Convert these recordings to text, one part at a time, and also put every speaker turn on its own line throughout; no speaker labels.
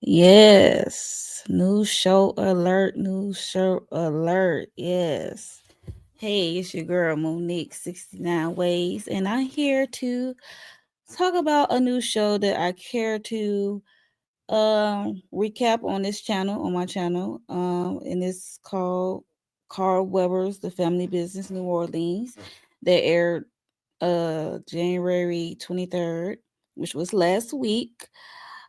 Yes. New show alert. New show alert. Yes. Hey, it's your girl Monique 69 Ways, and I'm here to talk about a new show that I care to recap on this channel, on my channel. And it's called Carl Weber's The Family Business New Orleans. That aired January 23rd, which was last week.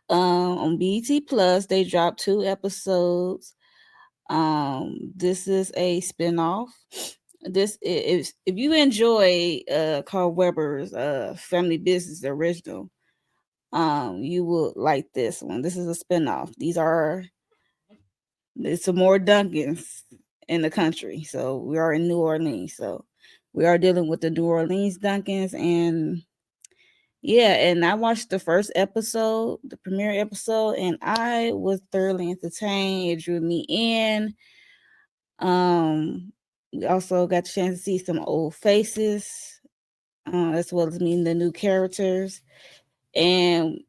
On BT Plus, they dropped 2 episodes. This is a spinoff. This is if you enjoy Carl Weber's Family Business original, you will like this one. This is a spinoff. It's some more Duncans in the country. So we are in New Orleans. So we are dealing with the New Orleans Duncans, and yeah, and I watched the first episode, the premiere episode, and I was thoroughly entertained. It drew me in. We also got the chance to see some old faces, as well as meeting the new characters, and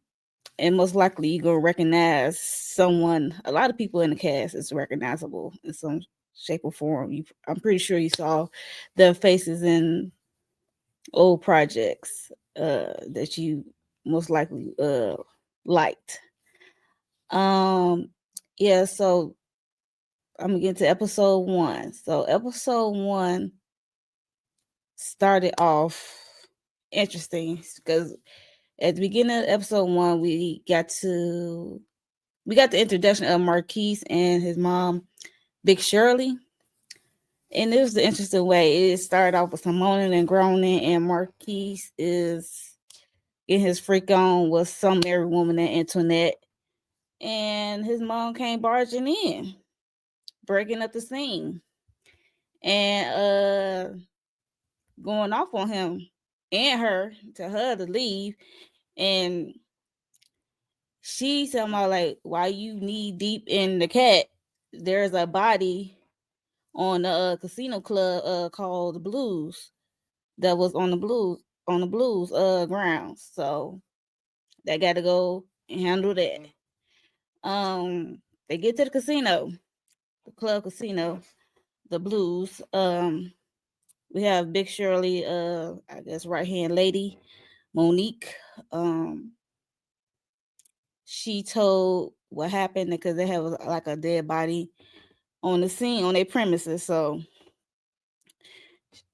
most likely you're gonna recognize someone. A lot of people in the cast is recognizable in some shape or form. I'm pretty sure you saw the faces in old projects that you most likely liked. Um, yeah, so I'm gonna get to episode one. So episode one started off interesting because at the beginning of episode one, we got the introduction of Marquise and his mom, Big Shirley. And it was the interesting way. It started off with some moaning and groaning, and Marquise is getting his freak on with some married woman named Antoinette. And his mom came barging in, breaking up the scene, and going off on him and her, to her to leave. And she talking about like, why you knee deep in the cat? There's a body on the casino club called the Blues that was on the Blues grounds. So they got to go and handle that. Um, they get to the casino, the club casino, the Blues. We have Big Shirley, I guess right hand lady, Monique. Um, she told what happened because they have like a dead body on the scene on their premises. So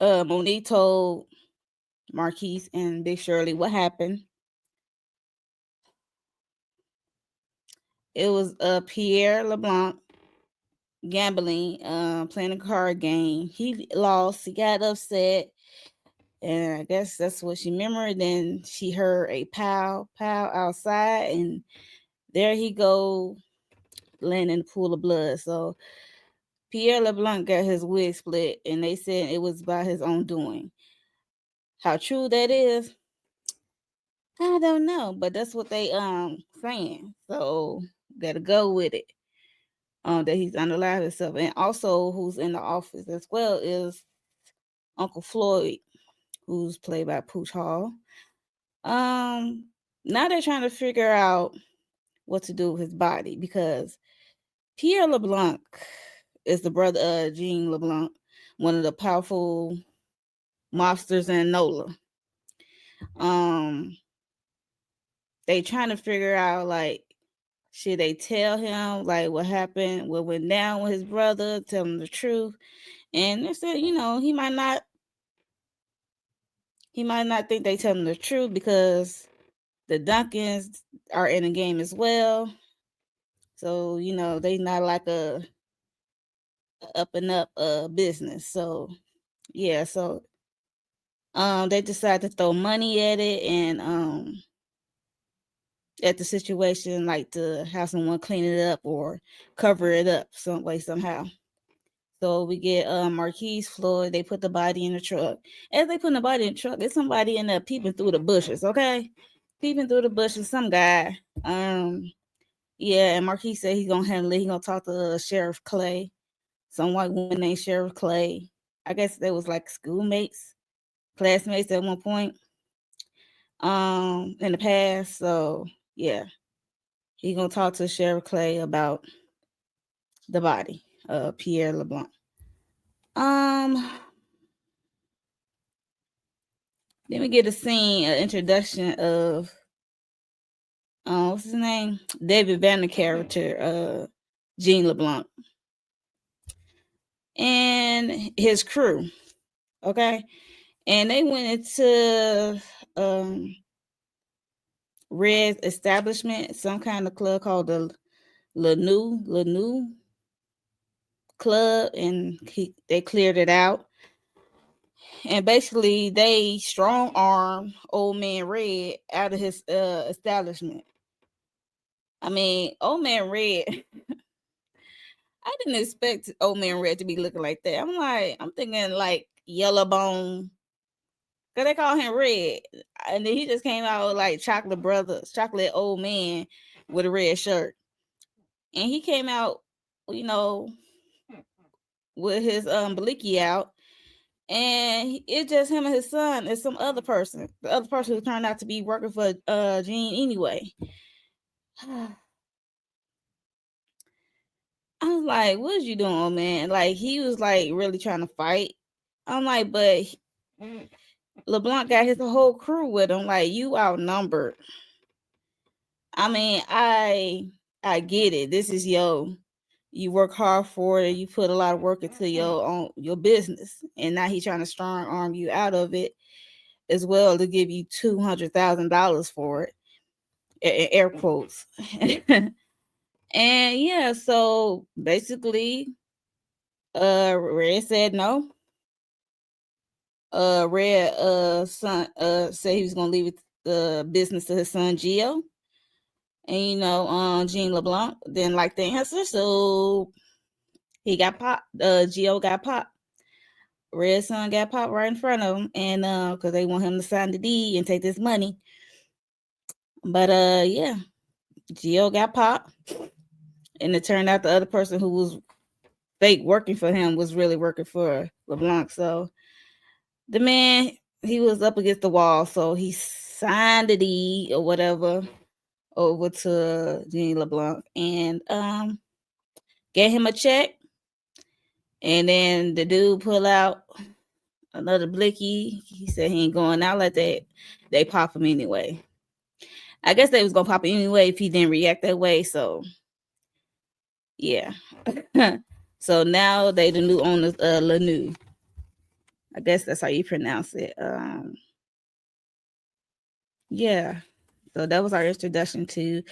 Monique told Marquise and Big Shirley what happened. It was Pierre LeBlanc gambling, playing a card game. He lost. He got upset, and I guess that's what she remembered. Then she heard a pow pow outside, and there he go, laying in the pool of blood. So Pierre LeBlanc got his wig split, and they said it was by his own doing. How true that is, I don't know, but that's what they saying. So gotta go with it. That he's unalive himself, and also who's in the office as well is Uncle Floyd, who's played by Pooch Hall. Um, Now they're trying to figure out what to do with his body because Pierre LeBlanc is the brother of Jean LeBlanc, one of the powerful mobsters in NOLA. Um, they trying to figure out like should they tell him like what happened, what went down with his brother, tell him the truth, and they said he might not think they tell him the truth because the Duncans are in the game as well. So, they not like a up and up business. So yeah, so they decided to throw money at it and at the situation, like to have someone clean it up or cover it up some way somehow. So we get Marquise Floyd. They put the body in the truck. As they put the body in the truck, there's somebody in there peeping through the bushes. Okay, peeping through the bushes. Some guy. Yeah, and Marquise said he's gonna handle it. He's gonna talk to Sheriff Clay, some white woman named Sheriff Clay. I guess they was like schoolmates, classmates at one point. In the past. So yeah. He gonna talk to Sheriff Clay about the body of Pierre LeBlanc. Then we get a scene, an introduction of what's his name? David Banner character, Gene LeBlanc. And his crew. Okay. And they went into Red's establishment, some kind of club called the Lanu Club, and they cleared it out. And basically, they strong arm Old Man Red out of his establishment. I mean, Old Man Red. I didn't expect Old Man Red to be looking like that. I'm thinking like Yellow Bone, cause they call him Red, and then he just came out with like Chocolate Old Man with a red shirt, and he came out, you know, with his blicky out, and it's just him and his son and some other person. The other person who turned out to be working for Gene anyway. I was like, "What you doing, man?" Like he was like really trying to fight. I'm like, but LeBlanc got his whole crew with him. Like you outnumbered. I mean, I get it. This is you work hard for it. You put a lot of work into your business, and now he's trying to strong arm you out of it as well to give you $200,000 for it, air quotes. And yeah, so basically, Red said no. Red son said he was gonna leave the business to his son Gio, and Gene LeBlanc didn't like the answer, so he got popped. Gio got popped. Red son got popped right in front of him, and because they want him to sign the deed and take this money. But yeah, Gio got popped, and it turned out the other person who was fake working for him was really working for LeBlanc. So the man, he was up against the wall, so he signed the deed or whatever over to Gene LeBlanc and gave him a check. And then the dude pull out another blicky. He said he ain't going out like that. They pop him anyway. I guess they was gonna pop him anyway if he didn't react that way. So yeah. So now they the new owners of Lanu. I guess that's how you pronounce it. Yeah. So that was our introduction to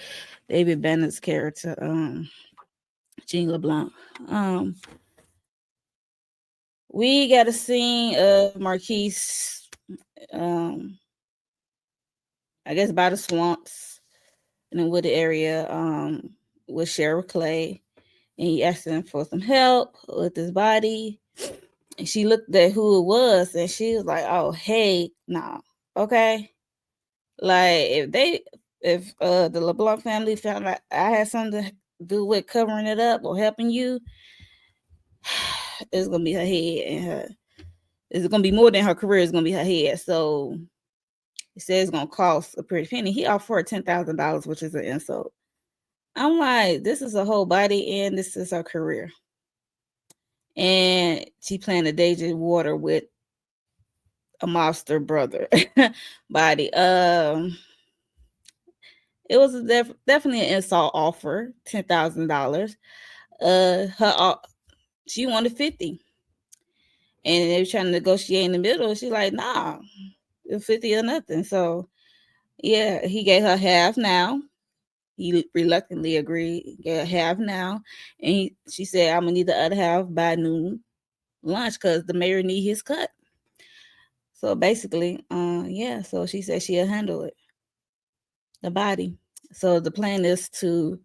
David Banner's character, Gene LeBlanc. We got a scene of Marquise, I guess by the swamps in the wooded area, with Sheriff Clay, and he asked him for some help with his body. And she looked at who it was, and she was like, "Oh, hey, nah, okay." Like if the LeBlanc family found out I had something to do with covering it up or helping you, it's gonna be her head and her. It's gonna be more than her career. It's gonna be her head. So he says it's gonna cost a pretty penny. He offered $10,000, which is an insult. I'm like, this is a whole body, and this is her career. And she playing a Deja Water with a monster brother body. It was definitely an insult offer, $10,000. She wanted 50, and they were trying to negotiate in the middle. She's like, nah, it's 50 or nothing. So yeah, he gave her half now. He reluctantly agreed, gave her half now, and she said, "I'm gonna need the other half by noon lunch because the mayor need his cut." So basically, yeah. So she said she'll handle it, the body. So the plan is to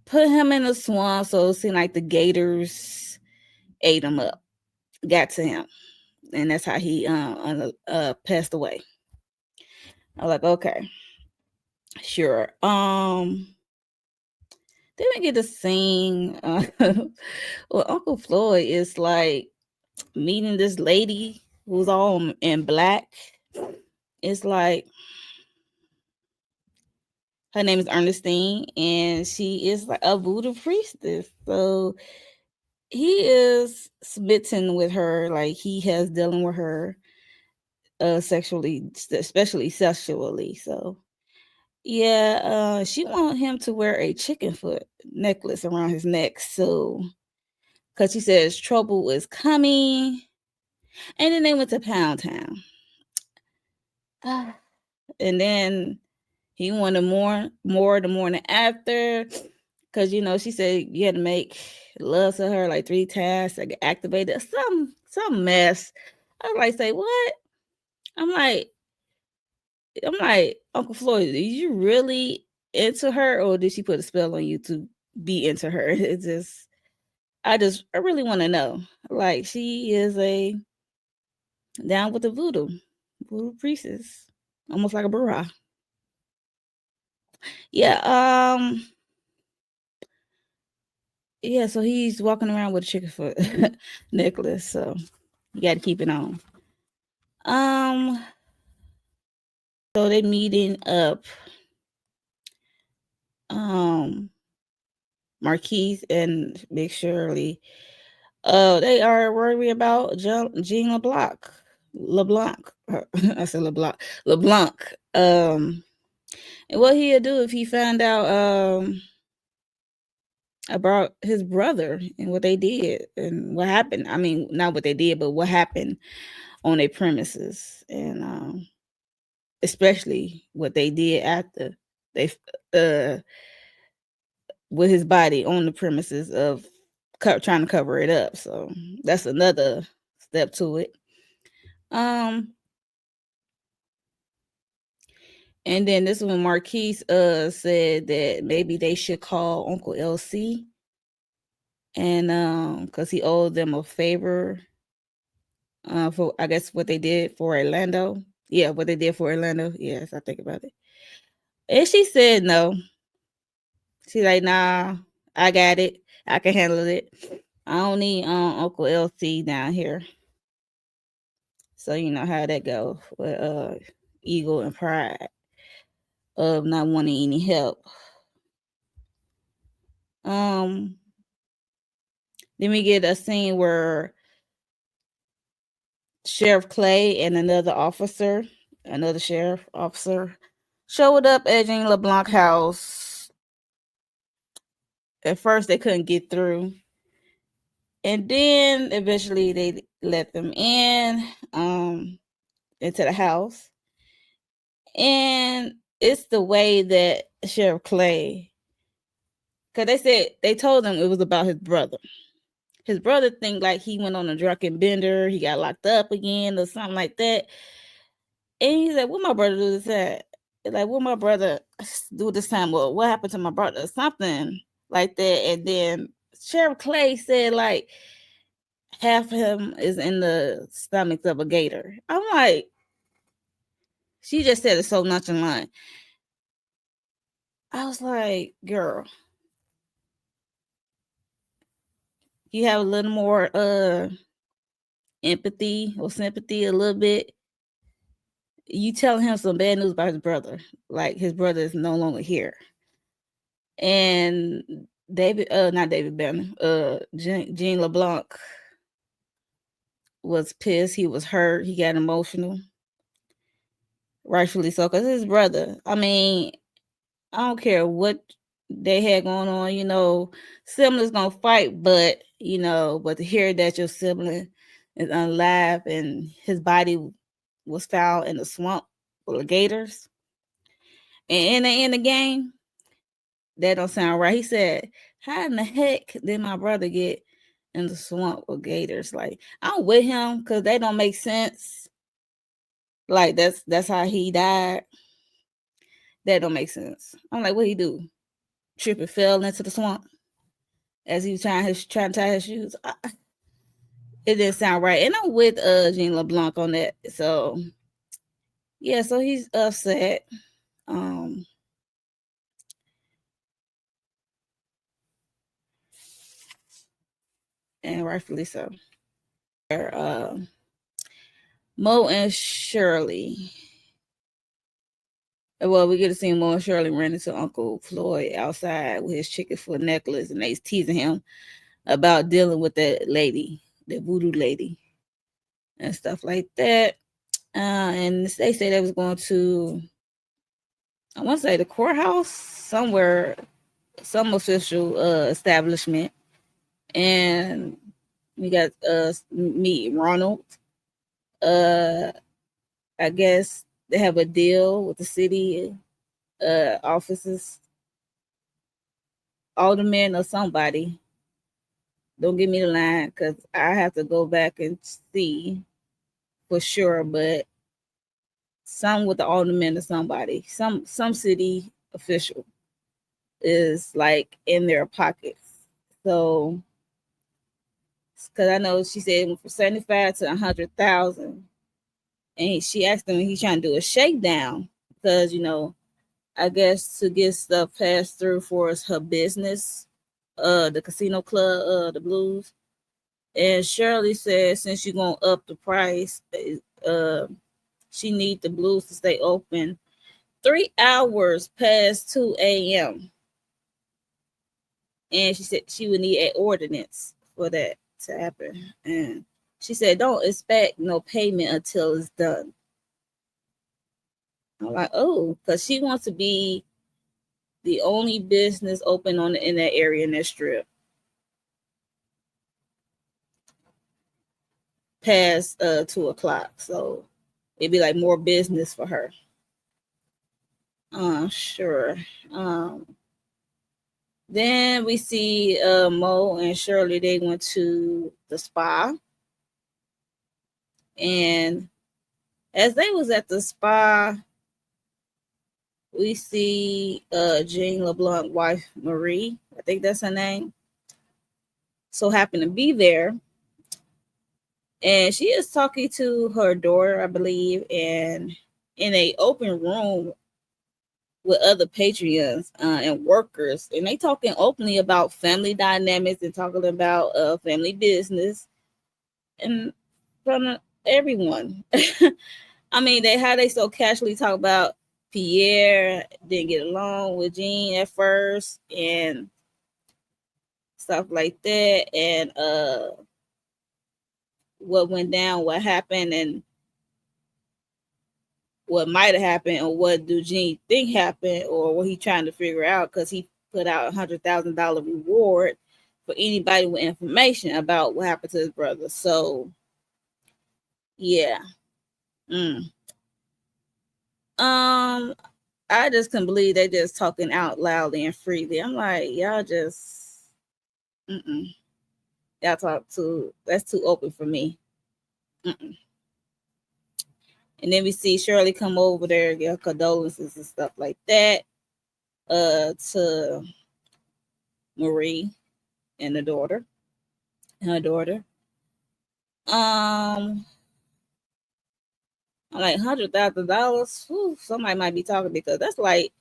put him in a swamp. So it seemed like the gators ate him up, got to him, and that's how he passed away. I was like, okay, sure. Then we get to sing. Well, Uncle Floyd is like meeting this lady who's all in black. It's like Her name is Ernestine, and she is like a voodoo priestess. So he is smitten with her, like he has dealing with her sexually, especially sexually. So yeah, she want him to wear a chicken foot necklace around his neck. So because she says trouble is coming. And then they went to Pound Town. And then he wanted more the morning after. Cause she said you had to make love to her like 3 times to get activated. Some mess. I was like, say what? I'm like, Uncle Floyd, did you really into her, or did she put a spell on you to be into her? It's just, I really want to know. Like, she is a down with the voodoo priestess, almost like a Barra. Yeah. Yeah. So he's walking around with a chicken foot necklace. So you got to keep it on. So they meeting up. Marquise and Big Shirley. They are worried about Jean LeBlanc. LeBlanc. I said LeBlanc. LeBlanc. And what he'll do if he found out about his brother and what they did and what happened. I mean, not what they did, but what happened on their premises, and especially what they did after they with his body on the premises of trying to cover it up. So that's another step to it. And then this one, Marquise said that maybe they should call Uncle LC, and because he owed them a favor for, I guess, what they did for Orlando. Yeah, what they did for Orlando. Yes, I think about it. And she said no. She's like, nah, I got it. I can handle it. I don't need Uncle LC down here. So you know how that goes with ego and pride of not wanting any help. Then we get a scene where Sheriff Clay and another sheriff officer, showed up at Jean LeBlanc house. At first, they couldn't get through, and then eventually they let them in, into the house. And it's the way that Sheriff Clay, because they told him it was about his brother. His brother think like he went on a drunken bender, he got locked up again or something like that. And he's like, what my brother do this at? Like, what my brother do this time? Well, what happened to my brother? Something like that. And then Sheriff Clay said, like, half of him is in the stomach of a gator. I'm like, she just said it so nonchalant. I was like, girl, you have a little more empathy or sympathy a little bit. You telling him some bad news about his brother. Like, his brother is no longer here. And not David Banner, Jean LeBlanc was pissed. He was hurt. He got emotional. Rightfully so, because his brother. I mean, I don't care what they had going on, siblings gonna fight, but to hear that your sibling is alive and his body was found in the swamp full of gators, and in the game, that don't sound right. He said, how in the heck did my brother get in the swamp with gators? Like, I'm with him because they don't make sense. Like, that's how he died. That don't make sense. I'm like, what he do? Trip and fell into the swamp as he was trying to tie his shoes. It didn't sound right. And I'm with Jean LeBlanc on that. So yeah, so he's upset. And rightfully so. Mo and Shirley. Well, we get to see Mo and Shirley run into Uncle Floyd outside with his chicken foot necklace, and they teasing him about dealing with that lady, the voodoo lady, and stuff like that. And they say they was going to, I want to say the courthouse, somewhere, some official establishment, and we got meet Ronald. Uh, I guess they have a deal with the city offices, alderman or somebody. Don't give me the line because I have to go back and see for sure. But some with the alderman or somebody, some city official is like in their pockets. So, because I know she said it went from 75 to 100,000, and she asked him if he's trying to do a shakedown because I guess to get stuff passed through for her business, the casino club, the Blues. And Shirley said since you're gonna up the price, she need the Blues to stay open 3 hours past 2 a.m. And she said she would need an ordinance for that to happen. And she said don't expect no payment until it's done. I'm like, oh, because she wants to be the only business open in that area in that strip past 2 o'clock. So it'd be like more business for her. Sure. Then we see Mo and Shirley, they went to the spa. And as they was at the spa, we see Jean LeBlanc wife Marie, I think that's her name, so happened to be there. And she is talking to her daughter, I believe, and in a open room with other patrons and workers, and they talking openly about family dynamics and talking about family business and from everyone. I mean, how they so casually talk about Pierre didn't get along with Jean at first and stuff like that, and what went down, what happened, and what might have happened, or what do Gene think happened, or what he trying to figure out, because he put out $100,000 reward for anybody with information about what happened to his brother. So, yeah. I just couldn't believe they just talking out loudly and freely. I'm like, y'all just, y'all talk that's too open for me. And then we see Shirley come over there, get condolences and stuff like that, to Marie and her daughter. I'm like $100,000. Somebody might be talking, because that's like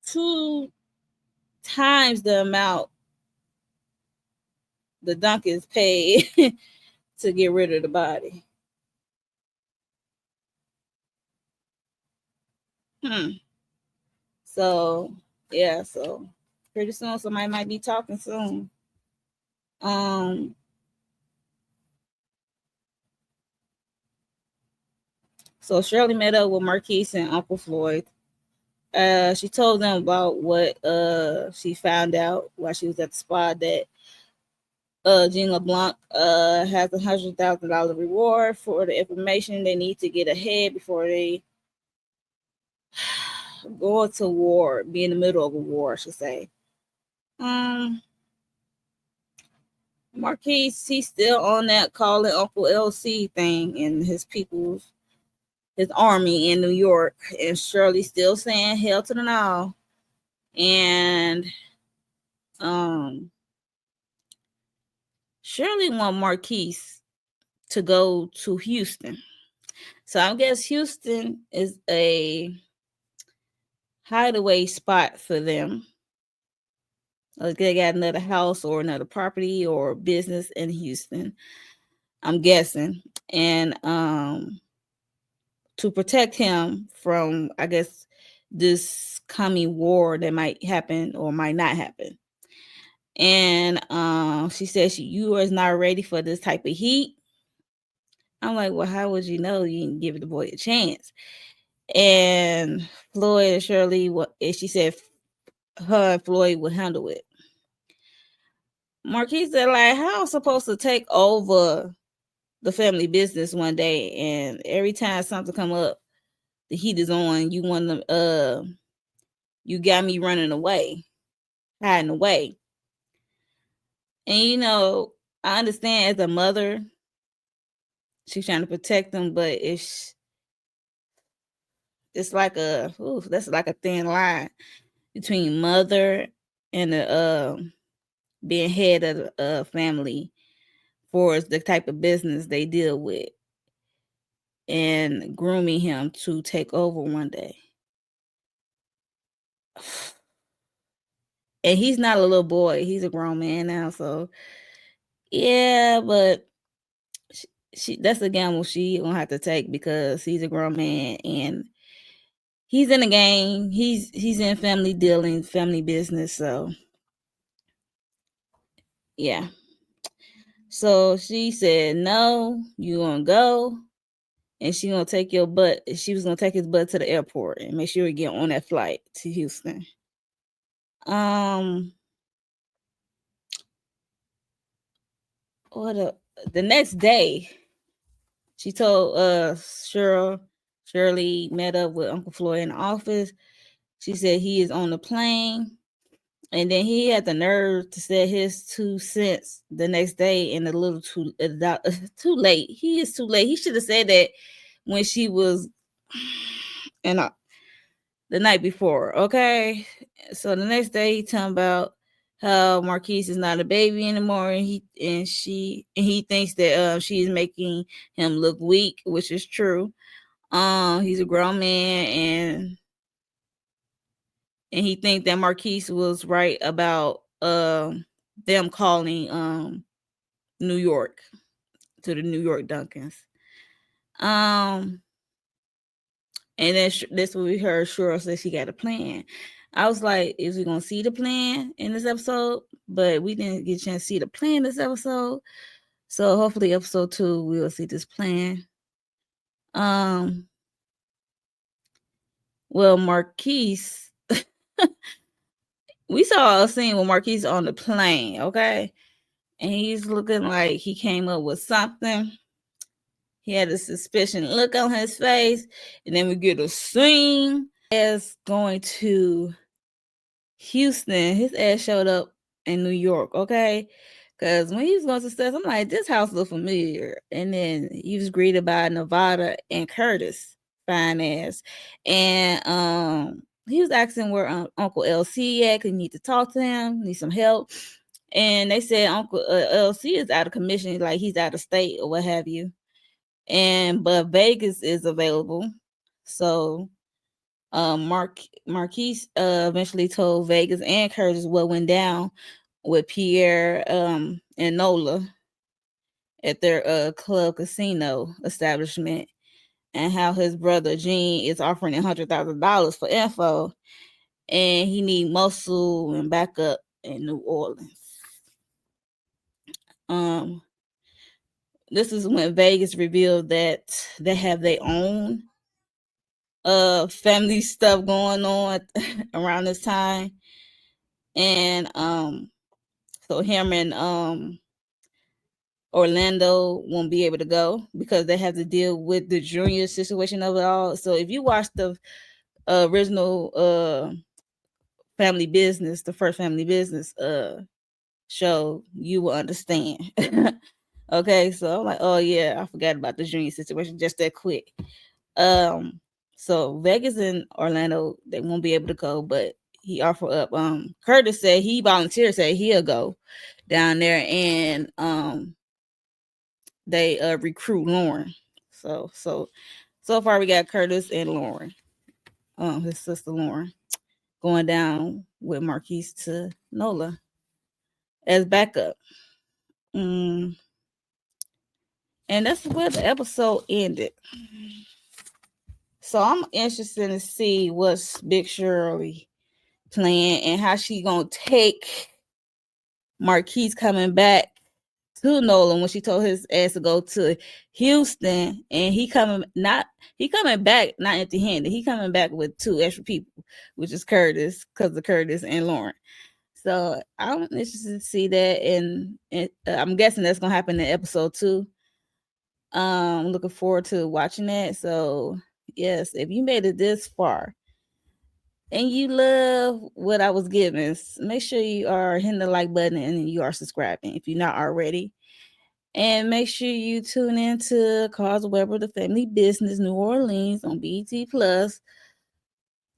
2 times the amount the Duncans paid to get rid of the body. So yeah, so pretty soon somebody might be talking soon. So Shirley met up with Marquise and Uncle Floyd. She told them about what she found out while she was at the spa, that Jean LeBlanc has $100,000 reward for the information they need to get ahead before they go into war, be in the middle of a war, I should say. Marquise, he's still on that calling Uncle LC thing and his army in New York, and Shirley still saying hell to the no. And Shirley want Marquise to go to Houston. So I guess Houston is a hideaway spot for them. Like they got another house or another property or business in Houston, I'm guessing. And to protect him from, I guess, this coming war that might happen or might not happen. And she said you is not ready for this type of heat. I'm like, well, how would you know? You didn't give the boy a chance. And Floyd and Shirley, she said her and Floyd would handle it. Marquise said, like, how I'm supposed to take over the family business one day, and every time something come up, the heat is on. You want to, you got me running away, hiding away. And you know, I understand as a mother, she's trying to protect them, but it's like that's like a thin line between mother and the being head of the family for the type of business they deal with, and grooming him to take over one day. And he's not a little boy, he's a grown man now, so yeah, but she that's a gamble she gonna have to take because he's a grown man and he's in the game. He's in family dealings, family business, so yeah. So she said, no, you gonna go, and she gonna take your butt. She was gonna take his butt to the airport and make sure he get on that flight to Houston. The next day, she told Shirley met up with Uncle Floyd in the office. She said he is on the plane. And then he had the nerve to say his 2 cents the next day, and a little too late. He is too late. He should have said that when she was and the night before. Okay, so the next day he talking about how Marquise is not a baby anymore, and he thinks that she is making him look weak, which is true. He's a grown man, and he think that Marquise was right about them calling New York to the New York Duncans. And then this what we heard Cheryl say she got a plan. I was like, is we gonna see the plan in this episode? But we didn't get a chance to see the plan this episode. So hopefully episode 2 we'll see this plan. Well, Marquise, we saw a scene with Marquise on the plane, okay? And he's looking like he came up with something. He had a suspicion look on his face, and then we get a scene as going to Houston. His ass showed up in New York, okay? Because when he was going to Steph, I'm like, this house look familiar. And then he was greeted by Nevada and Curtis, fine ass. And he was asking where Uncle LC at, because he need to talk to him, need some help. And they said Uncle LC is out of commission, like he's out of state or what have you. But Vegas is available. So Marquise eventually told Vegas and Curtis what went down with Pierre and Nola at their club casino establishment, and how his brother Gene is offering $100,000 for info, and he need muscle and backup in New Orleans. This is when Vegas revealed that they have their own family stuff going on around this time. And so him and Orlando won't be able to go because they have to deal with the junior situation of it all. So if you watch the original Family Business, the first Family Business show, you will understand. Okay, so I'm like, oh yeah, I forgot about the junior situation just that quick. So Vegas and Orlando, they won't be able to go, but he offered up. Curtis said he volunteered, said he'll go down there, and they recruit Lauren. So far we got Curtis and Lauren, his sister Lauren, going down with Marquise to Nola as backup. And that's where the episode ended. So I'm interested to see what's Big Shirley plan and how she gonna take Marquise coming back to Nolan when she told his ass to go to Houston, and he coming back not empty handed. He coming back with 2 extra people, which is Curtis, because of Curtis and Lauren. So I'm interested to see that, and I'm guessing that's gonna happen in episode 2. Looking forward to watching that. So yes, if you made it this far and you love what I was giving, make sure you are hitting the like button and you are subscribing if you're not already. And make sure you tune in to Carl's Weber, The Family Business, New Orleans on BET Plus.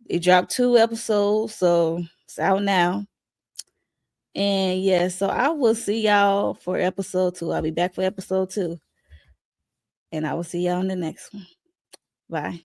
It dropped 2 episodes, so it's out now. And yeah, so I will see y'all for episode 2. I'll be back for episode 2. And I will see y'all in the next one. Bye.